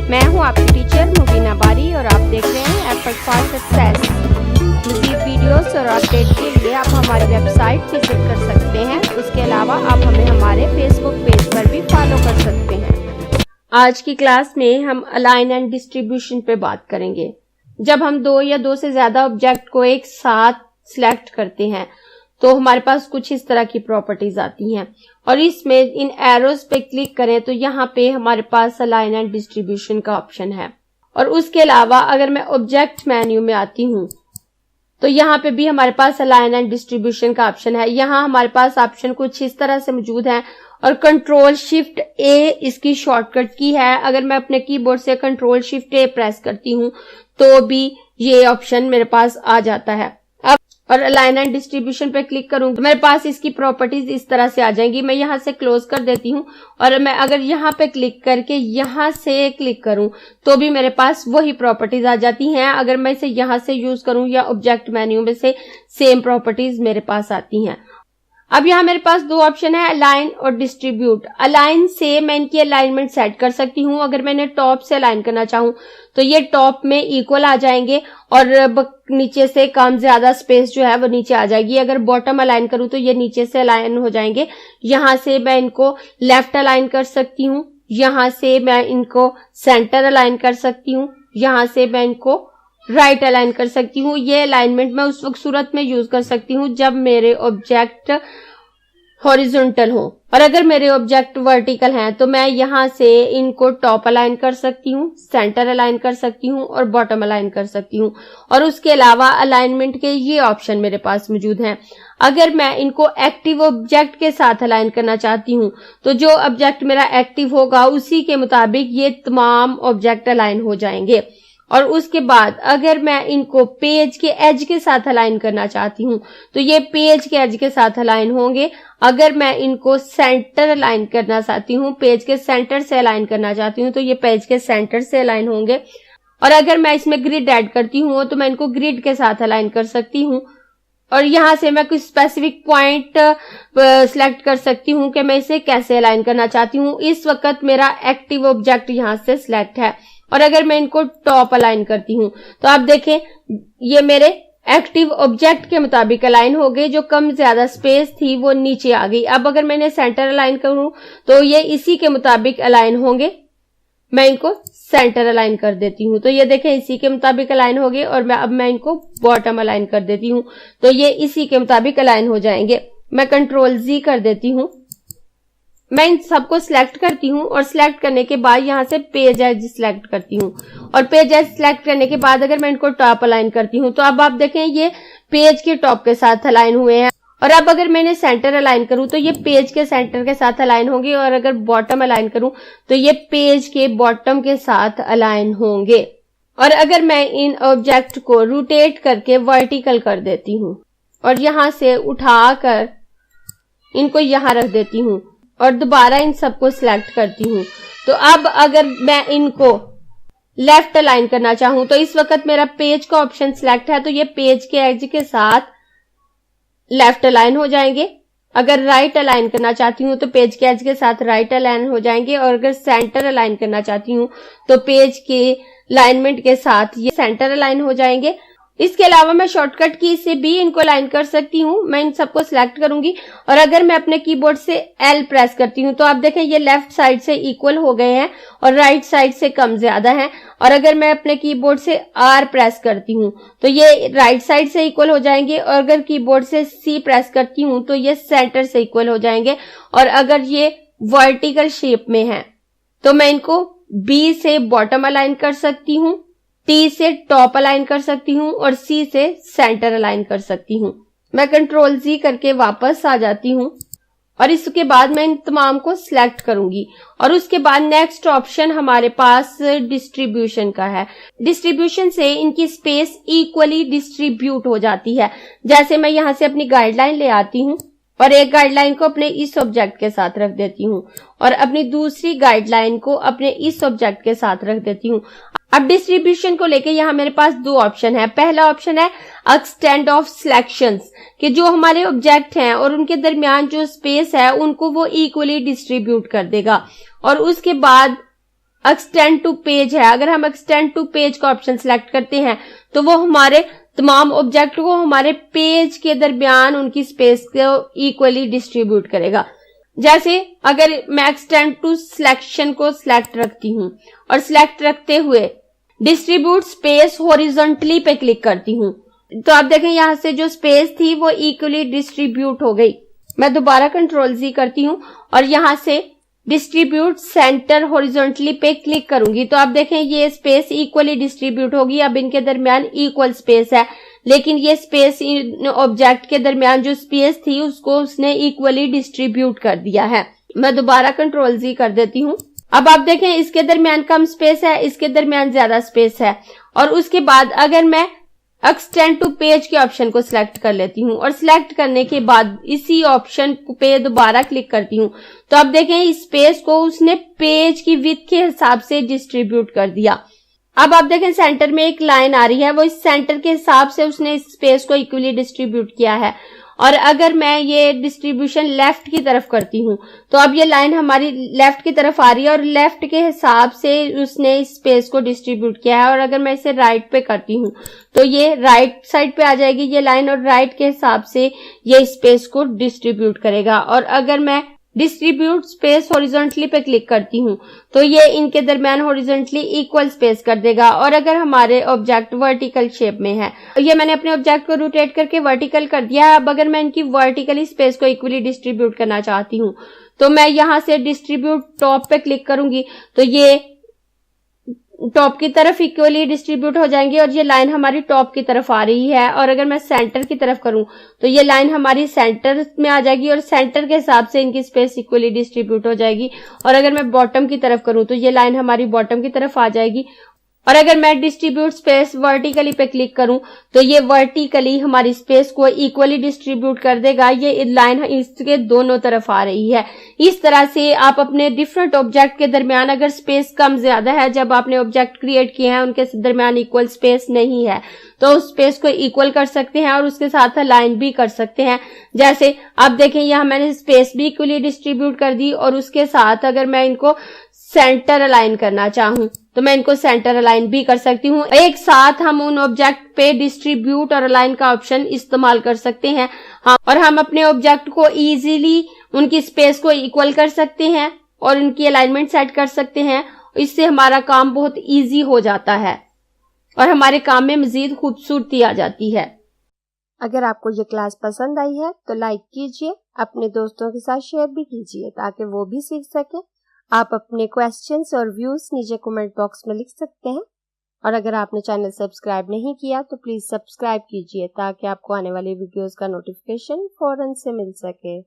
मैं हूं आपकी टीचर मुबीना बारी और आप देख रहे हैं एफर्ट फॉर सक्सेस। मज़ीद वीडियोस और अपडेट के लिए आप हमारी वेबसाइट विजिट कर सकते हैं। उसके अलावा आप हमें हमारे फेसबुक पेज पर भी फॉलो कर सकते हैं। आज की क्लास में हम अलाइन एंड डिस्ट्रीब्यूशन पे बात करेंगे। जब हम दो या दो से ज्यादा ऑब्जेक्ट को एक साथ सिलेक्ट करते हैं तो हमारे पास कुछ इस तरह की प्रॉपर्टीज आती हैं और इसमें इन एरोज पे क्लिक करें तो यहाँ पे हमारे पास अलाइन एंड डिस्ट्रीब्यूशन का ऑप्शन है। और उसके अलावा अगर मैं ऑब्जेक्ट मेन्यू में आती हूँ तो यहाँ पे भी हमारे पास अलाइन एंड डिस्ट्रीब्यूशन का ऑप्शन है। यहाँ हमारे पास ऑप्शन कुछ इस तरह से मौजूद है और कंट्रोल शिफ्ट ए इसकी शॉर्टकट की है। अगर मैं अपने कीबोर्ड से कंट्रोल शिफ्ट ए प्रेस करती हूँ तो भी ये ऑप्शन मेरे पास आ जाता है। और अलाइन एंड डिस्ट्रीब्यूशन पे क्लिक करूंगी तो मेरे पास इसकी प्रॉपर्टीज इस तरह से आ जाएंगी। मैं यहाँ से क्लोज कर देती हूँ और मैं अगर यहाँ पे क्लिक करके यहाँ से क्लिक करूं तो भी मेरे पास वही प्रॉपर्टीज आ जाती हैं। अगर मैं इसे यहाँ से यूज करूं या ऑब्जेक्ट मेन्यू में से सेम प्रॉपर्टीज मेरे पास आती हैं। अब यहाँ मेरे पास दो ऑप्शन है, अलाइन और डिस्ट्रीब्यूट। अलाइन से मैं इनकी अलाइनमेंट सेट कर सकती हूँ। अगर मैंने टॉप से अलाइन करना चाहूँ तो ये टॉप में इक्वल आ जाएंगे और नीचे से कम ज्यादा स्पेस जो है वो नीचे आ जाएगी। अगर बॉटम अलाइन करूँ तो ये नीचे से अलाइन हो जाएंगे। यहाँ से मैं इनको लेफ्ट अलाइन कर सकती हूँ, यहाँ से मैं इनको सेंटर अलाइन कर सकती हूँ, यहाँ से मैं इनको राइट अलाइन कर सकती हूँ। ये अलाइनमेंट मैं उस वक्त सूरत में यूज कर सकती हूँ जब मेरे ऑब्जेक्ट हॉरिजॉन्टल हो और अगर मेरे ऑब्जेक्ट वर्टिकल हैं तो मैं यहाँ से इनको टॉप अलाइन कर सकती हूँ, सेंटर अलाइन कर सकती हूँ और बॉटम अलाइन कर सकती हूँ। और उसके अलावा अलाइनमेंट के ये ऑप्शन मेरे पास मौजूद हैं। अगर मैं इनको एक्टिव ऑब्जेक्ट के साथ अलाइन करना चाहती हूँ तो जो ऑब्जेक्ट मेरा एक्टिव होगा उसी के मुताबिक ये तमाम ऑब्जेक्ट अलाइन हो जाएंगे। और उसके बाद अगर मैं इनको पेज के एज के साथ अलाइन करना चाहती हूँ तो ये पेज के एज के साथ अलाइन होंगे। अगर मैं इनको सेंटर अलाइन करना चाहती हूँ, पेज के सेंटर से अलाइन करना चाहती हूँ तो ये पेज के सेंटर से अलाइन होंगे। और अगर मैं इसमें ग्रिड ऐड करती हूँ तो मैं इनको ग्रिड के साथ अलाइन कर सकती हूँ। और यहाँ से मैं कुछ स्पेसिफिक पॉइंट सिलेक्ट कर सकती हूँ कि मैं इसे कैसे अलाइन करना चाहती हूँ। इस वक्त मेरा एक्टिव ऑब्जेक्ट यहाँ से सिलेक्ट है और अगर मैं इनको टॉप अलाइन करती हूँ तो आप देखें ये मेरे एक्टिव ऑब्जेक्ट के मुताबिक अलाइन हो गए। जो कम ज्यादा स्पेस थी वो नीचे आ गई। अब अगर मैंने सेंटर अलाइन करूं तो ये इसी के मुताबिक अलाइन होंगे। मैं इनको सेंटर अलाइन कर देती हूँ तो ये देखें इसी के मुताबिक अलाइन हो गए। और अब मैं इनको बॉटम अलाइन कर देती हूँ तो ये इसी के मुताबिक अलाइन हो जाएंगे। मैं कंट्रोल जी कर देती हूँ, मैं इन सबको सिलेक्ट करती हूँ और सिलेक्ट करने के बाद यहाँ से पेज एज सिलेक्ट करती हूँ। और पेज एज सिलेक्ट करने के बाद अगर मैं इनको टॉप अलाइन करती हूँ तो अब आप देखें ये पेज के टॉप के साथ अलाइन हुए हैं। और अब अगर मैंने सेंटर अलाइन करूँ तो ये पेज के सेंटर के साथ अलाइन होंगे और अगर बॉटम अलाइन करूँ तो ये पेज के बॉटम के साथ अलाइन होंगे। और अगर मैं इन ऑब्जेक्ट को रोटेट करके वर्टिकल कर देती हूँ और यहाँ से उठाकर इनको यहाँ रख देती हूँ और दोबारा इन सबको सिलेक्ट करती हूँ तो अब अगर मैं इनको लेफ्ट अलाइन करना चाहूँ तो इस वक्त मेरा पेज का ऑप्शन सिलेक्ट है तो ये पेज के एज के साथ लेफ्ट अलाइन हो जाएंगे। अगर राइट अलाइन करना चाहती हूँ तो पेज के एज के साथ राइट अलाइन हो जाएंगे और अगर सेंटर अलाइन करना चाहती हूँ तो पेज के अलाइनमेंट के साथ ये सेंटर अलाइन हो जाएंगे। इसके अलावा मैं शॉर्टकट की से भी इनको अलाइन कर सकती हूँ। मैं इन सबको सिलेक्ट करूंगी और अगर मैं अपने कीबोर्ड से एल प्रेस करती हूँ तो आप देखें ये लेफ्ट साइड से इक्वल हो गए हैं और राइट साइड से कम ज्यादा हैं। और अगर मैं अपने कीबोर्ड से आर प्रेस करती हूँ तो ये राइट साइड से इक्वल हो जाएंगे और अगर कीबोर्ड से सी प्रेस करती हूँ तो ये सेंटर से इक्वल हो जाएंगे। और अगर ये वर्टिकल शेप में है तो मैं इनको बी से बॉटम अलाइन कर सकती हूँ, टी से टॉप अलाइन कर सकती हूँ और सी से सेंटर अलाइन कर सकती हूँ। मैं कंट्रोल जी करके वापस आ जाती हूँ और इसके बाद मैं इन तमाम को सिलेक्ट करूंगी। और उसके बाद नेक्स्ट ऑप्शन हमारे पास डिस्ट्रीब्यूशन का है। डिस्ट्रीब्यूशन से इनकी स्पेस इक्वली डिस्ट्रीब्यूट हो जाती है। जैसे मैं यहाँ से अपनी गाइडलाइन ले आती हूँ और एक गाइडलाइन को अपने इस ऑब्जेक्ट के साथ रख देती हूँ और अपनी दूसरी गाइडलाइन को अपने इस ऑब्जेक्ट के साथ रख देती हूँ। अब डिस्ट्रीब्यूशन को लेके यहाँ मेरे पास दो ऑप्शन है। पहला ऑप्शन है एक्सटेंड ऑफ सिलेक्शंस, कि जो हमारे ऑब्जेक्ट हैं और उनके दरमियान जो स्पेस है उनको वो इक्वली डिस्ट्रीब्यूट कर देगा। और उसके बाद एक्सटेंड टू पेज है, अगर हम एक्सटेंड टू पेज का ऑप्शन सिलेक्ट करते हैं तो वो हमारे तमाम ऑब्जेक्ट को हमारे पेज के दरमियान उनकी स्पेस को इक्वली डिस्ट्रीब्यूट करेगा। जैसे अगर मैं एक्सटेंड टू सिलेक्शन को सिलेक्ट रखती हूँ और सिलेक्ट रखते हुए डिस्ट्रीब्यूट स्पेस हॉरिजॉन्टली पे क्लिक करती हूँ तो आप देखें यहां से जो स्पेस थी वो इक्वली डिस्ट्रीब्यूट हो गई। मैं दोबारा कंट्रोल Z करती हूँ और यहां से डिस्ट्रीब्यूट सेंटर हॉरिजॉन्टली पे क्लिक करूंगी तो आप देखें ये स्पेस इक्वली डिस्ट्रीब्यूट होगी। अब इनके दरमियान इक्वल स्पेस है, लेकिन ये स्पेस ऑब्जेक्ट के दरमियान जो स्पेस थी उसको उसने इक्वली डिस्ट्रीब्यूट कर दिया है। मैं दोबारा कंट्रोल Z कर देती हूँ। अब आप देखें इसके दरमियान कम स्पेस है, इसके दरमियान ज्यादा स्पेस है। और उसके बाद अगर मैं एक्सटेंड टू पेज के ऑप्शन को सिलेक्ट कर लेती हूँ और सिलेक्ट करने के बाद इसी ऑप्शन पे दोबारा क्लिक करती हूँ तो आप देखें इस स्पेस को उसने पेज की विड्थ के हिसाब से डिस्ट्रीब्यूट कर दिया। अब आप देखें सेंटर में एक लाइन आ रही है, वो इस सेंटर के हिसाब से उसने इस स्पेस को इक्वली डिस्ट्रीब्यूट किया है। और अगर मैं ये डिस्ट्रीब्यूशन लेफ्ट की तरफ करती हूँ तो अब ये लाइन हमारी लेफ्ट की तरफ आ रही है और लेफ्ट के हिसाब से उसने इस स्पेस को डिस्ट्रीब्यूट किया है। और अगर मैं इसे राइट पे करती हूँ तो ये राइट साइड पे आ जाएगी ये लाइन और राइट के हिसाब से ये स्पेस को डिस्ट्रीब्यूट करेगा। और अगर मैं डिस्ट्रीब्यूट स्पेस हॉरिजॉन्टली पे क्लिक करती हूँ तो ये इनके दरमियान हॉरिजॉन्टली इक्वल स्पेस कर देगा। और अगर हमारे ऑब्जेक्ट वर्टिकल शेप में है, ये मैंने अपने ऑब्जेक्ट को रोटेट करके वर्टिकल कर दिया है। अब अगर मैं इनकी वर्टिकली स्पेस को इक्वली डिस्ट्रीब्यूट करना चाहती हूँ तो मैं यहां से डिस्ट्रीब्यूट टॉप पे क्लिक करूंगी तो ये टॉप की तरफ इक्वली डिस्ट्रीब्यूट हो जाएंगे और ये लाइन हमारी टॉप की तरफ आ रही है। और अगर मैं सेंटर की तरफ करूं तो ये लाइन हमारी सेंटर में आ जाएगी और सेंटर के हिसाब से इनकी स्पेस इक्वली डिस्ट्रीब्यूट हो जाएगी। और अगर मैं बॉटम की तरफ करूं तो ये लाइन हमारी बॉटम की तरफ आ जाएगी। और अगर मैं डिस्ट्रीब्यूट स्पेस वर्टिकली पे क्लिक करूं तो ये वर्टिकली हमारी स्पेस को इक्वली डिस्ट्रीब्यूट कर देगा। ये लाइन इसके दोनों तरफ आ रही है। इस तरह से आप अपने डिफरेंट ऑब्जेक्ट के दरमियान अगर स्पेस कम ज्यादा है, जब आपने ऑब्जेक्ट क्रिएट किए हैं उनके दरमियान इक्वल स्पेस नहीं है तो उस स्पेस को इक्वल कर सकते हैं और उसके साथ अलाइन भी कर सकते हैं। जैसे आप देखें यहाँ मैंने स्पेस भी इक्वली डिस्ट्रीब्यूट कर दी और उसके साथ अगर मैं इनको सेंटर अलाइन करना चाहूं तो मैं इनको सेंटर अलाइन भी कर सकती हूँ। एक साथ हम उन ऑब्जेक्ट पे डिस्ट्रीब्यूट और अलाइन का ऑप्शन इस्तेमाल कर सकते हैं। और हम अपने ऑब्जेक्ट को इजीली उनकी स्पेस को इक्वल कर सकते हैं और उनकी अलाइनमेंट सेट कर सकते हैं। इससे हमारा काम बहुत इजी हो जाता है और हमारे काम में मजीद खूबसूरती आ जाती है। अगर आपको ये क्लास पसंद आई है तो लाइक कीजिए, अपने दोस्तों के साथ शेयर भी कीजिए ताकि वो भी सीख सके। आप अपने क्वेश्चंस और व्यूज नीचे कमेंट बॉक्स में लिख सकते हैं। और अगर आपने चैनल सब्सक्राइब नहीं किया तो प्लीज सब्सक्राइब कीजिए ताकि आपको आने वाली वीडियोस का नोटिफिकेशन फौरन से मिल सके।